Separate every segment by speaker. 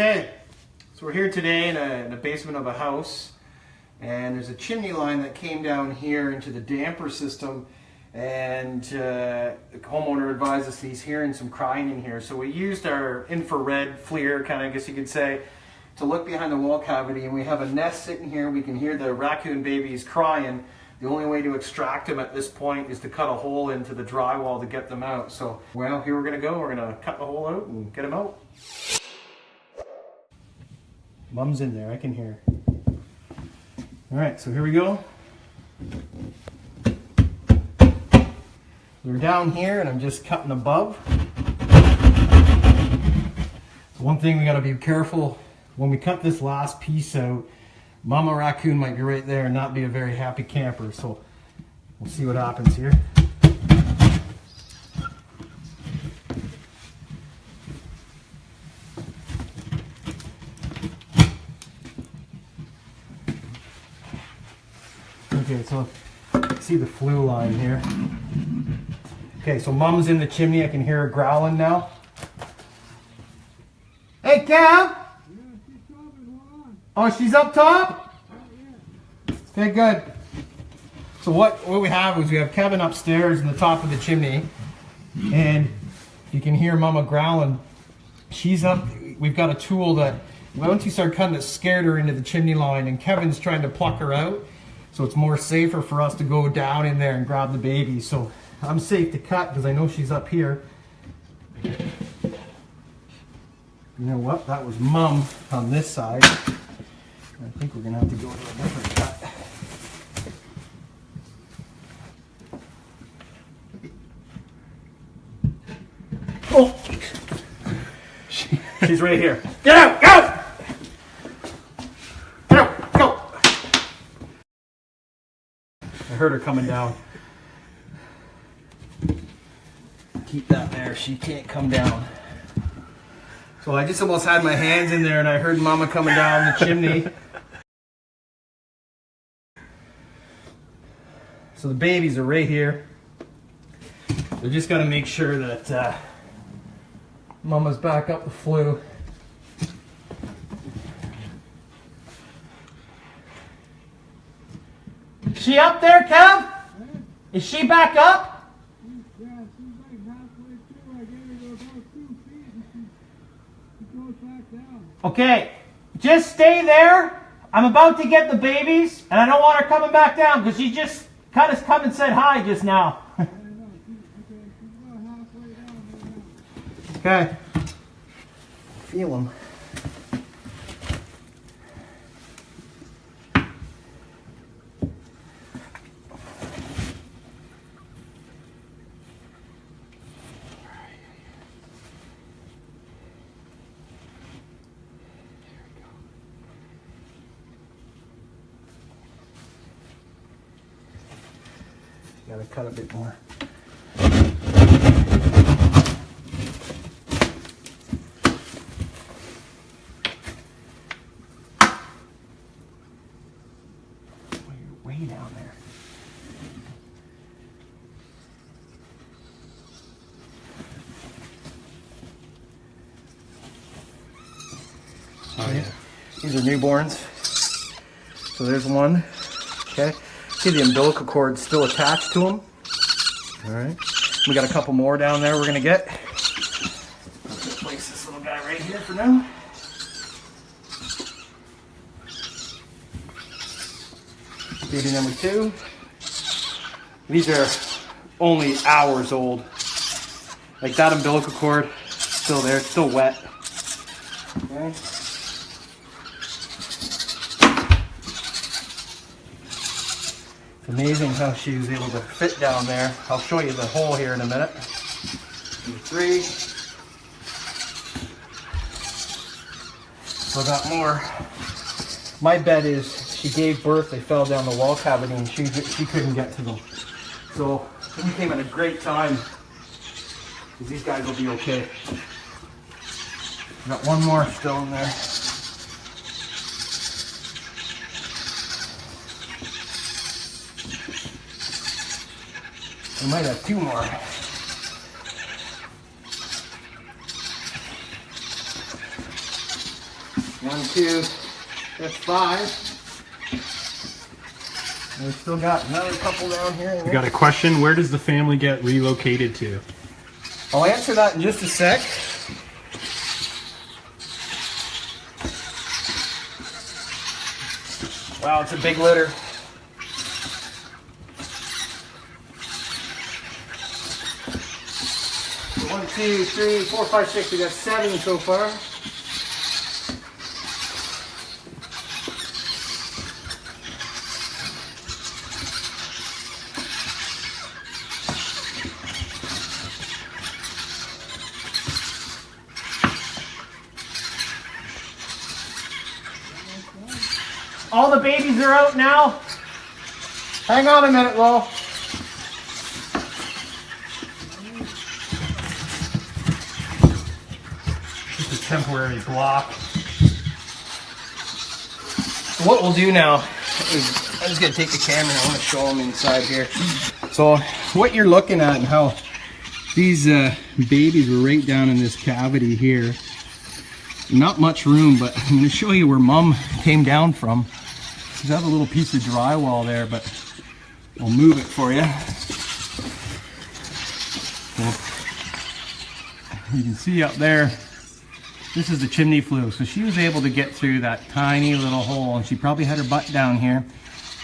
Speaker 1: Okay, so we're here today in the basement of a house, and there's a chimney line that came down here into the damper system, and the homeowner advised us he's hearing some crying in here. So we used our infrared FLIR, kind of, I guess you could say, to look behind the wall cavity, and we have a nest sitting here. We can hear the raccoon babies crying. The only way to extract them at this point is to cut a hole into the drywall to get them out. So, well, here we're gonna go. We're gonna cut the hole out and get them out. Mom's in there, I can hear. All right, so here we go. We're down here and I'm just cutting above. So one thing we gotta be careful, when we cut this last piece out, Mama Raccoon might be right there and not be a very happy camper. So we'll see what happens here. Okay, so see the flue line here. Okay, so Mom's in the chimney. I can hear her growling now. Hey, Cav! Oh, she's up top? Okay, good. So what we have is we have Kevin upstairs in the top of the chimney, and you can hear Mama growling. She's up. We've got a tool that once you start cutting it, scared her into the chimney line, and Kevin's trying to pluck her out. So it's more safer for us to go down in there and grab the baby. So I'm safe to cut because I know she's up here. You know what? That was Mom on this side. I think we're going to have to go to a different cut. Oh! She's right here. Get out! Go! Get out! Go! I heard her coming down. Keep that there. She can't come down. So I just almost had my hands in there and I heard Mama coming down the chimney. So the babies are right here. They're just got to make sure that Mama's back up the flue. Is she up there, Kev? Is she back up?
Speaker 2: Yeah, she's like halfway through. I gave her about 2 feet and she goes back down.
Speaker 1: Okay, just stay there. I'm about to get the babies, and I don't want her coming back down because she just kind of come and said hi just now.
Speaker 2: I know. She's about halfway down right now.
Speaker 1: Okay. Feel them. Gotta cut a bit more. Oh, you're way down there. Oh yeah. These are newborns. So there's one. Okay. See the umbilical cord still attached to them. All right. We got a couple more down there we're going to get. Let's place this little guy right here for now. Baby number 2. These are only hours old. Like that umbilical cord, still there, it's still wet. Okay. Amazing how she was able to fit down there. I'll show you the hole here in a minute. Number 3. Still got more. My bet is she gave birth, they fell down the wall cavity and she couldn't get to them. So we came at a great time because these guys will be okay. Got one more still in there. We might have 2 more. 1, 2, that's 5. And we've still got another couple down here.
Speaker 3: We got a question. Where does the family get relocated to?
Speaker 1: I'll answer that in just a sec. Wow, it's a big litter. 1, 2, 3, 4, 5, 6. We got 7 so far. All the babies are out now. Hang on a minute, Will.
Speaker 3: Just a temporary block.
Speaker 1: So what we'll do now is I'm just going to take the camera and I want to show them inside here. So what you're looking at and how these babies were right down in this cavity here. Not much room, but I'm going to show you where Mom came down from. She's got a little piece of drywall there, but I'll move it for you. So you can see up there, this is the chimney flue. So she was able to get through that tiny little hole, and she probably had her butt down here,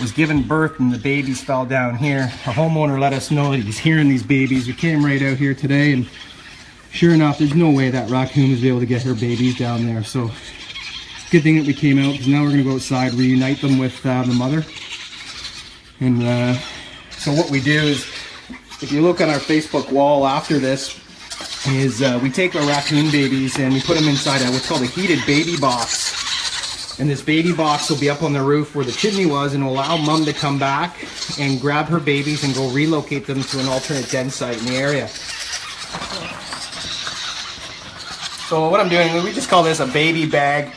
Speaker 1: was giving birth, and the babies fell down here. Our homeowner let us know that he's hearing these babies. We came right out here today, and sure enough, there's no way that raccoon was able to get her babies down there. So good thing that we came out, because now we're going to go outside, reunite them with the mother. And so what we do is, if you look on our Facebook wall after this, is we take our raccoon babies and we put them inside what's called a heated baby box. And this baby box will be up on the roof where the chimney was, and will allow Mom to come back and grab her babies and go relocate them to an alternate den site in the area. So what I'm doing, we just call this a baby bag.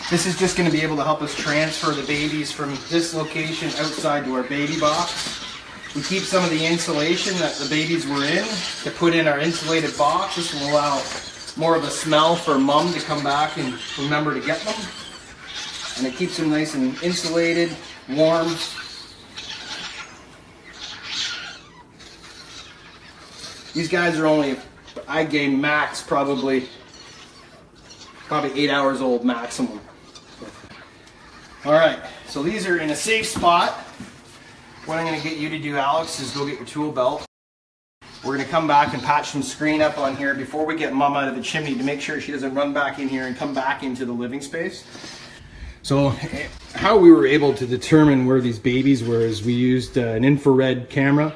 Speaker 1: This is just going to be able to help us transfer the babies from this location outside to our baby box. We keep some of the insulation that the babies were in to put in our insulated box. This will allow more of a smell for Mom to come back and remember to get them. And it keeps them nice and insulated, warm. These guys are only, I gain max probably 8 hours old maximum. All right, so these are in a safe spot. What I'm going to get you to do, Alex, is go get your tool belt. We're going to come back and patch some screen up on here before we get Mom out of the chimney to make sure she doesn't run back in here and come back into the living space. So how we were able to determine where these babies were is we used an infrared camera,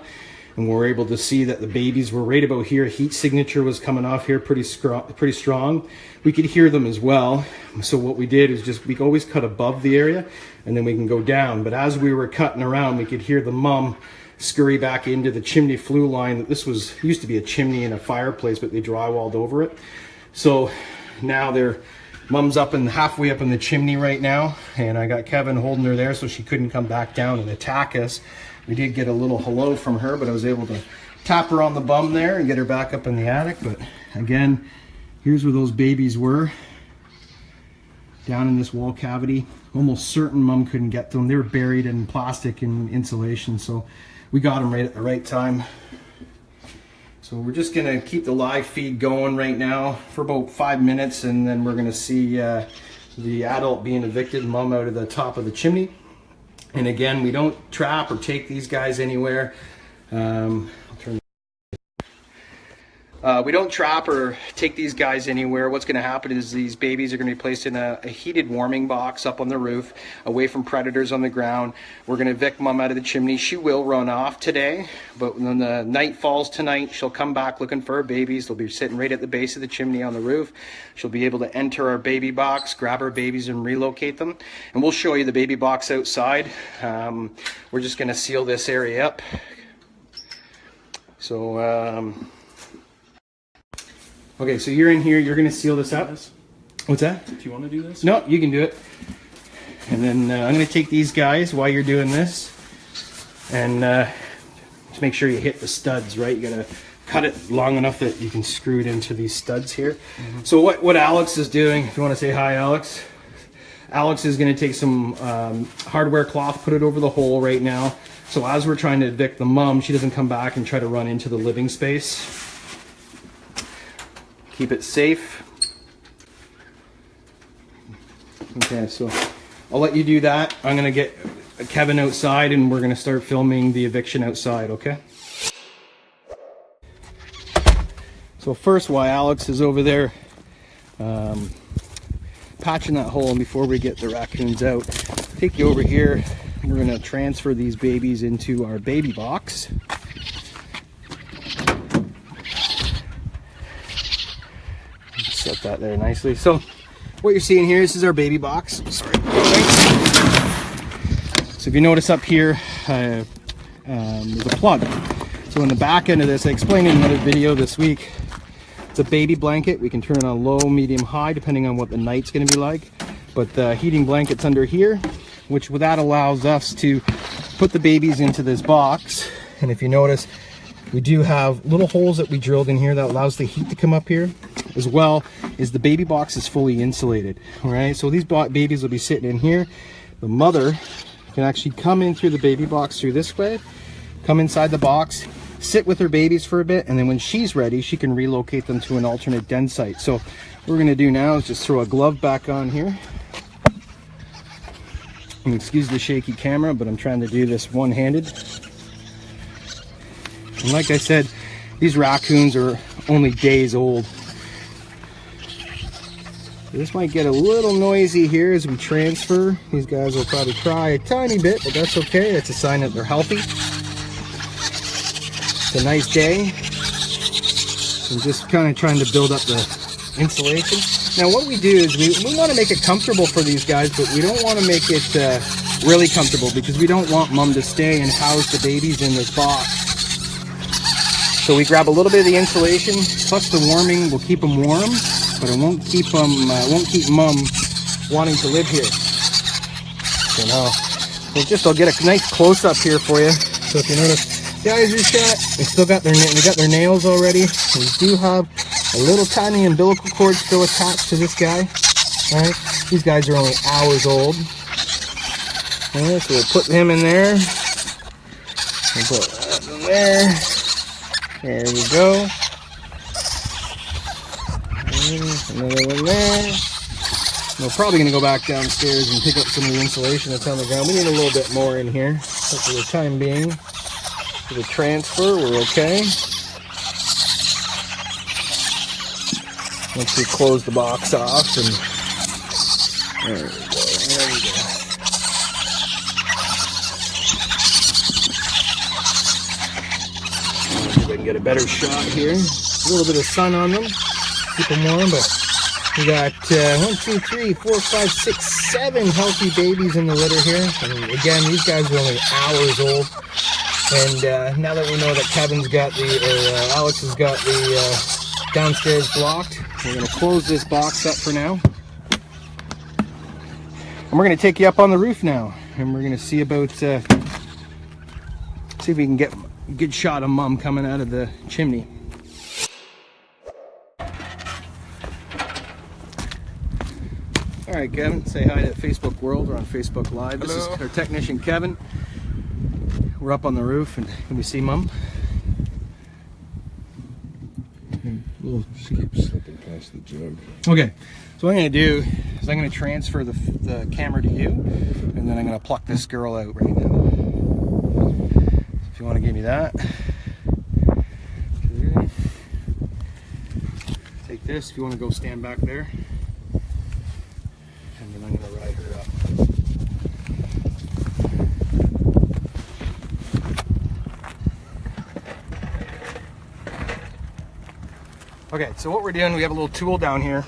Speaker 1: and we were able to see that the babies were right about here. Heat signature was coming off here pretty strong. We could hear them as well. So what we did is just, we always cut above the area and then we can go down. But as we were cutting around, we could hear the Mom scurry back into the chimney flue line. This used to be a chimney and a fireplace, but they drywalled over it. So now Mom's halfway up in the chimney right now, and I got Kevin holding her there so she couldn't come back down and attack us. We did get a little hello from her, but I was able to tap her on the bum there and get her back up in the attic. But again, here's where those babies were, down in this wall cavity. Almost certain Mom couldn't get to them. They were buried in plastic and insulation, so we got them right at the right time. So we're just gonna keep the live feed going right now for about 5 minutes, and then we're gonna see the adult being evicted, Mom out of the top of the chimney. And again, we don't trap or take these guys anywhere. We don't trap or take these guys anywhere. What's going to happen is these babies are going to be placed in a heated warming box up on the roof, away from predators on the ground. We're going to evict Mom out of the chimney. She will run off today, but when the night falls tonight, she'll come back looking for her babies. They'll be sitting right at the base of the chimney on the roof. She'll be able to enter our baby box, grab her babies, and relocate them. And we'll show you the baby box outside. We're just going to seal this area up. So, okay, so you're in here, you're going to seal this up. What's that?
Speaker 3: Do you want to do this?
Speaker 1: No, you can do it. And then I'm going to take these guys while you're doing this. And just make sure you hit the studs, right? You got to cut it long enough that you can screw it into these studs here. So what Alex is doing, if you want to say hi, Alex. Alex is going to take some hardware cloth, put it over the hole right now. So as we're trying to evict the mom, she doesn't come back and try to run into the living space. Keep it safe. Okay, so I'll let you do that. I'm going to get Kevin outside and we're going to start filming the eviction outside, okay? So first, while Alex is over there patching that hole, and before we get the raccoons out, take you over here. We're going to transfer these babies into our baby box. Set that there nicely. So what you're seeing here, this is our baby box. Sorry. So if you notice up here, there's a plug. So in the back end of this, I explained in another video this week, it's a baby blanket. We can turn it on low, medium, high, depending on what the night's going to be like. But the heating blanket's under here, which that allows us to put the babies into this box. And if you notice, we do have little holes that we drilled in here that allows the heat to come up here, as well as the baby box is fully insulated. All right, so these babies will be sitting in here. The mother can actually come in through the baby box through this way, come inside the box, sit with her babies for a bit, and then when she's ready, she can relocate them to an alternate den site. So what we're gonna do now is just throw a glove back on here. And excuse the shaky camera, but I'm trying to do this one-handed. And like I said, these raccoons are only days old. This might get a little noisy here as we transfer. These guys will probably cry a tiny bit, but that's okay. That's a sign that they're healthy. It's a nice day. I'm just kind of trying to build up the insulation. Now what we do is we want to make it comfortable for these guys, but we don't want to make it really comfortable, because we don't want mom to stay and house the babies in this box. So we grab a little bit of the insulation, plus the warming will keep them warm, but it won't keep them, won't keep mom wanting to live here. So now, I'll get a nice close up here for you. So if you notice, the eyes are shut. They still got they got their nails already. We do have a little tiny umbilical cord still attached to this guy. All right, these guys are only hours old. All right, so we'll put him in there. We'll put that in there. There we go. Another one there. We're probably going to go back downstairs and pick up some of the insulation that's on the ground. We need a little bit more in here. But for the time being, for the transfer, we're okay. Once we close the box off, and there we go. There we go. See if I can get a better shot here. A little bit of sun on them, keep them warm, but we got 1, 2, 3, 4, 5, 6, 7 healthy babies in the litter here. And again, these guys are only hours old. And now that we know that Kevin's got Alex has got the downstairs blocked, we're going to close this box up for now. And we're going to take you up on the roof now, and we're going to see about see if we can get a good shot of mom coming out of the chimney. All right, Kevin, say hi to Facebook World. We're on Facebook Live. Hello. This is our technician, Kevin. We're up on the roof, and can we see mom?
Speaker 4: We'll keep slipping past the jug.
Speaker 1: Okay, so what I'm going to do is I'm going to transfer the camera to you, and then I'm going to pluck this girl out right now. So if you want to give me that. Take this if you want to go stand back there. And then I'm going to ride her up. Okay, so what we're doing, we have a little tool down here.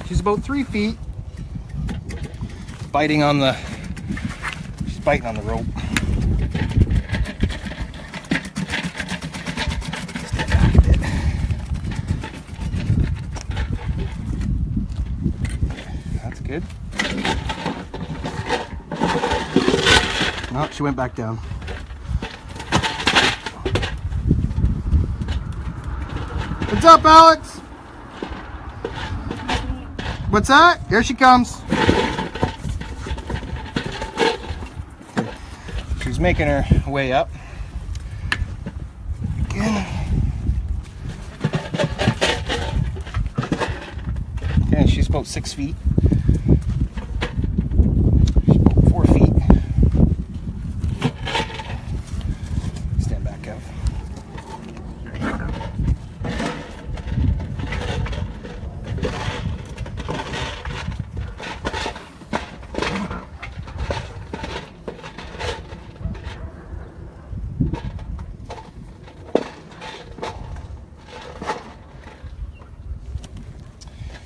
Speaker 1: She's about 3 feet. She's biting on the rope. Step back a bit. That's good. Oh, she went back down. What's up, Alex? What's that? Here she comes. she's making her way up. Okay, she's about 6 feet. She's about 4 feet. Stand back up.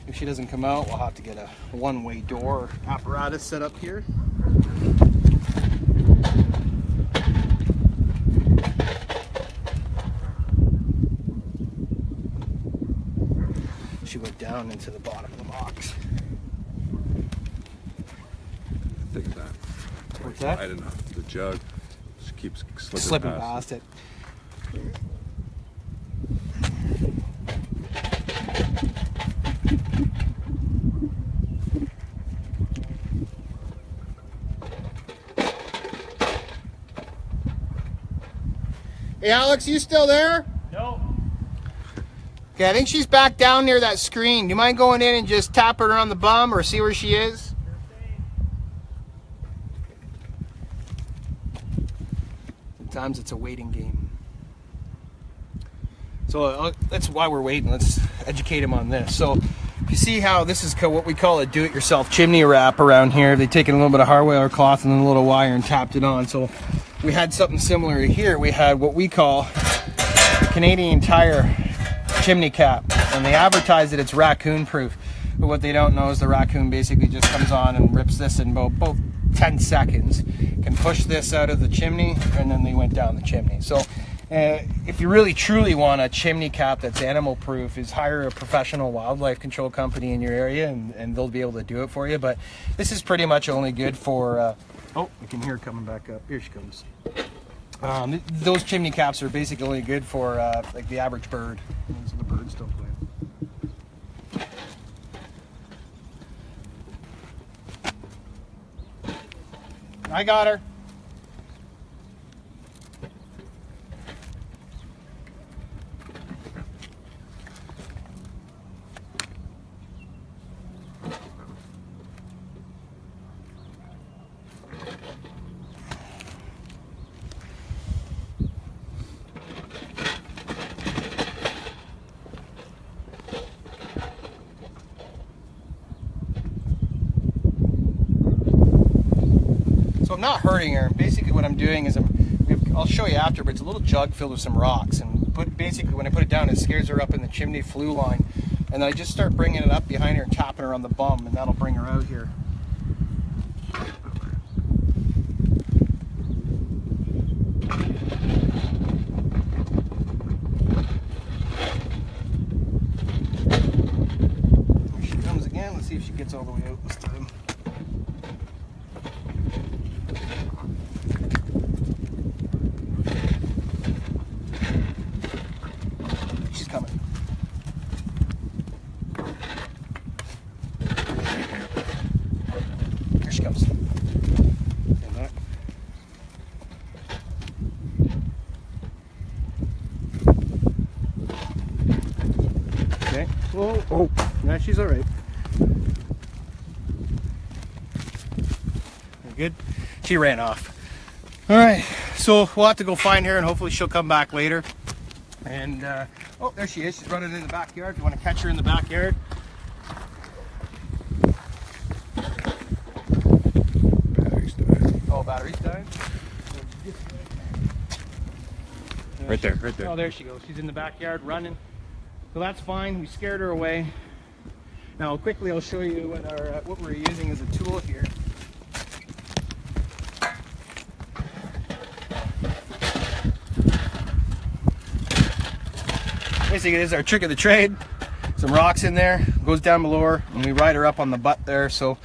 Speaker 1: If she doesn't come out, we'll have to get a one-way door apparatus set up here. She went down into the bottom of the box.
Speaker 4: Think of that.
Speaker 1: What's that?
Speaker 4: I don't know. The jug just keeps
Speaker 1: Slipping past it. Hey Alex, you still there?
Speaker 3: No.
Speaker 1: Okay, I think she's back down near that screen. Do you mind going in and just tap her on the bum or see where she is? Sometimes it's a waiting game. So that's why we're waiting. Let's educate him on this. So you see how this is what we call a do-it-yourself chimney wrap around here. They've taken a little bit of hardware cloth and then a little wire and tapped it on. So we had something similar here. We had what we call a Canadian Tire chimney cap, and they advertise that it's raccoon proof. But what they don't know is the raccoon basically just comes on and rips this in about 10 seconds. Can push this out of the chimney, and then they went down the chimney. So if you really truly want a chimney cap that's animal proof, is hire a professional wildlife control company in your area, and they'll be able to do it for you. But this is pretty much only good for oh, I can hear her coming back up. Here she comes. Those chimney caps are basically only good for like the average bird. So the birds don't play. I got her. So I'm not hurting her. Basically what I'm doing is I'll show you after, but it's a little jug filled with some rocks, and basically when I put it down, it scares her up in the chimney flue line, and then I just start bringing it up behind her and tapping her on the bum, and that'll bring her out here. Here she comes again. Let's see if she gets all the way out this time. She's coming. Here she comes. Stand back. Okay. Whoa. Oh. Yeah, she's all right. Very good. She ran off. All right. So we'll have to go find her, and hopefully she'll come back later. And oh, there she is. She's running in the backyard. If you want to catch her in the backyard.
Speaker 4: Battery's dying.
Speaker 1: Oh, battery's dying.
Speaker 4: Right there, right there.
Speaker 1: Oh, there she goes. She's in the backyard running. So that's fine. We scared her away. Now, quickly, I'll show you what we're using as a tool here. Basically, this is our trick of the trade. Some rocks in there, goes down below her, and we ride her up on the butt there. So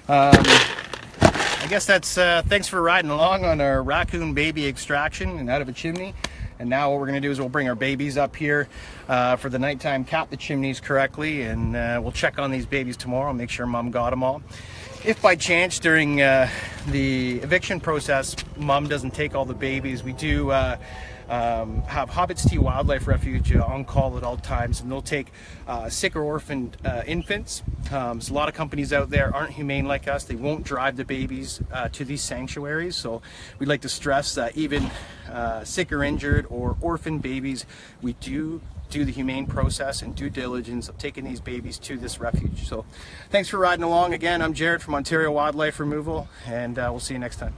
Speaker 1: I guess that's thanks for riding along on our raccoon baby extraction and out of a chimney. And now what we're going to do is we'll bring our babies up here for the nighttime, cap the chimneys correctly, and we'll check on these babies tomorrow, make sure mom got them all. If by chance during the eviction process mom doesn't take all the babies, we do have Hobbits Tea Wildlife Refuge on call at all times, and they'll take sick or orphaned infants. So a lot of companies out there aren't humane like us. They won't drive the babies to these sanctuaries. So we'd like to stress that even sick or injured or orphaned babies, we do the humane process and due diligence of taking these babies to this refuge. So thanks for riding along. Again, I'm Jared from Ontario Wildlife Removal, and we'll see you next time.